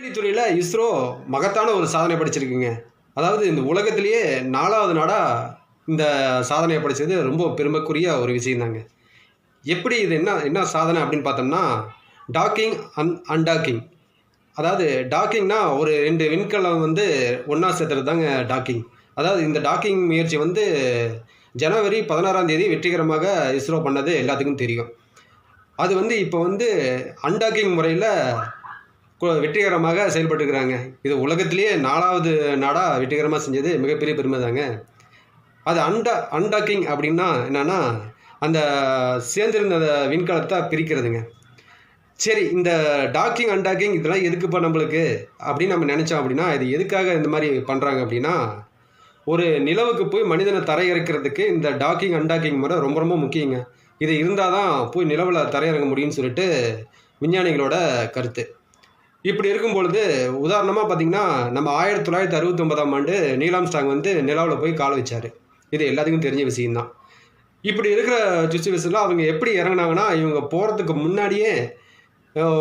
விண்வெளித்துறையில் இஸ்ரோ மகத்தான ஒரு சாதனை படைச்சிருக்குங்க. அதாவது இந்த உலகத்திலேயே 4வது நாடா இந்த சாதனையை படைச்சது ரொம்ப பெருமைக்குரிய ஒரு விஷயம் தாங்க. எப்படி இது என்ன என்ன சாதனை அப்படின்னு பார்த்தோம்னா, டாக்கிங் அன்டாக்கிங். அதாவது டாக்கிங்னா ஒரு 2 விண்கலம் வந்து ஒண்ணா சேர்த்துறது தாங்க டாக்கிங். அதாவது இந்த டாக்கிங் முயற்சி வந்து ஜனவரி 16ஆம் தேதி வெற்றிகரமாக இஸ்ரோ பண்ணது எல்லாத்துக்கும் தெரியும். அது வந்து இப்போ வந்து அன்டாக்கிங் முறையில் வெற்றிகரமாக செயல்பட்டுருக்கிறாங்க. இது உலகத்திலேயே 4வது நாடா வெற்றிகரமாக செஞ்சது மிகப்பெரிய பெருமை தாங்க. அது அன்டாக்கிங் அப்படின்னா என்னன்னா, அந்த சேர்ந்திருந்த அந்த விண்கலத்தை பிரிக்கிறதுங்க. சரி, இந்த டாக்கிங் அன்டாக்கிங் இதெல்லாம் எதுக்குப்பா நம்மளுக்கு அப்படின்னு நம்ம நினச்சோம் அப்படின்னா, இது எதுக்காக இந்த மாதிரி பண்ணுறாங்க அப்படின்னா, ஒரு நிலவுக்கு போய் மனிதனை தரையிறக்கிறதுக்கு இந்த டாக்கிங் அன்டாக்கிங் முறை ரொம்ப ரொம்ப முக்கியங்க. இது இருந்தால் தான் போய் நிலவில் தரையிறங்க முடியும்னு சொல்லிட்டு விஞ்ஞானிகளோட கருத்து. இப்படி இருக்கும் பொழுது உதாரணமாக பார்த்தீங்கன்னா, நம்ம 1969ஆம் ஆண்டு நீல் ஆம்ஸ்ட்ராங் வந்து நிலாவில் போய் கால் வச்சார். இது எல்லாத்துக்கும் தெரிஞ்ச விஷயம்தான். இப்படி இருக்கிற சுச்சுவேஷனில் அவங்க எப்படி இறங்குனாங்கன்னா, இவங்க போகிறதுக்கு முன்னாடியே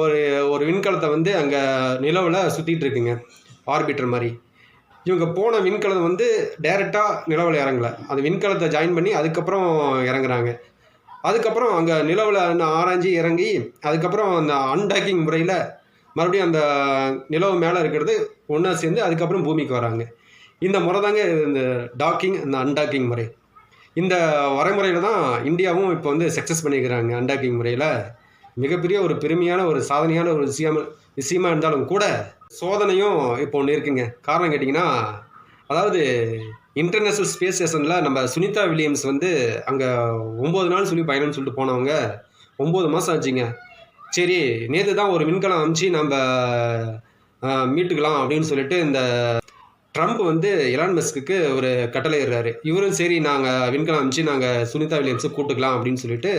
ஒரு ஒரு விண்கலத்தை வந்து அங்கே நிலவில் சுற்றிட்டு இருக்குங்க, ஆர்பிட்டர் மாதிரி. இவங்க போன விண்கலம் வந்து டைரெக்டாக நிலவில் இறங்கலை. அந்த விண்கலத்தை ஜாயின் பண்ணி அதுக்கப்புறம் இறங்குறாங்க. அதுக்கப்புறம் அங்கே நிலவில் ஆராய்ஞ்சி இறங்கி அதுக்கப்புறம் அந்த அன்டாக்கிங் முறையில் மறுபடியும் அந்த நிலவு மேலே இருக்கிறது ஒன்றா சேர்ந்து அதுக்கப்புறம் பூமிக்கு வராங்க. இந்த முறை தாங்க இந்த டாக்கிங் அந்த அன்டாக்கிங் முறை. இந்த வரைமுறையில் தான் இந்தியாவும் இப்போ வந்து சக்ஸஸ் பண்ணியிருக்கிறாங்க. அன்டாக்கிங் முறையில் மிகப்பெரிய ஒரு பெருமையான ஒரு சாதனையான ஒரு விஷயமா இருந்தாலும் கூட சோதனையும் இப்போ ஒன்று இருக்குங்க. காரணம் கேட்டிங்கன்னா, அதாவது இன்டர்நேஷ்னல் ஸ்பேஸ் ஸ்டேஷனில் நம்ம சுனிதா வில்லியம்ஸ் வந்து அங்கே 9 நாள் சொல்லி பயணம்னு சொல்லிட்டு போனவங்க 9 மாதம் ஆச்சுங்க. சரி, நேற்று தான் ஒரு விண்கலம் அனுப்பிச்சு நம்ம மீட்டுக்கலாம் அப்படின்னு சொல்லிட்டு இந்த ட்ரம்ப் வந்து எலான் மஸ்க்கு ஒரு கட்டளை இடுறாரு. இவரும் சரி நாங்கள் விண்கலம் அனுப்பிச்சு நாங்கள் சுனிதா வில்லியம்ஸை கூப்பிட்டுக்கலாம் அப்படின்னு சொல்லிட்டு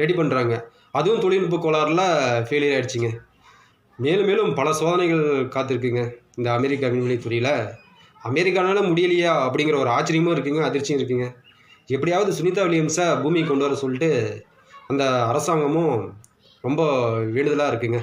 ரெடி பண்ணுறாங்க. அதுவும் தொழில்நுட்ப கோளாறுல ஃபெயிலியர் ஆகிடுச்சிங்க. மேலும் மேலும் பல சோதனைகள் காத்திருக்குங்க இந்த அமெரிக்கா விண்வெளித்துறையில். அமெரிக்கானால முடியலையா அப்படிங்கிற ஒரு ஆச்சரியமும் இருக்குங்க, அதிர்ச்சியும் இருக்குங்க. எப்படியாவது சுனிதா வில்லியம்ஸை பூமிக்கு கொண்டு வர சொல்லிட்டு அந்த அரசாங்கமும் ரொம்ப வேண்டுதலாக இருக்குங்க.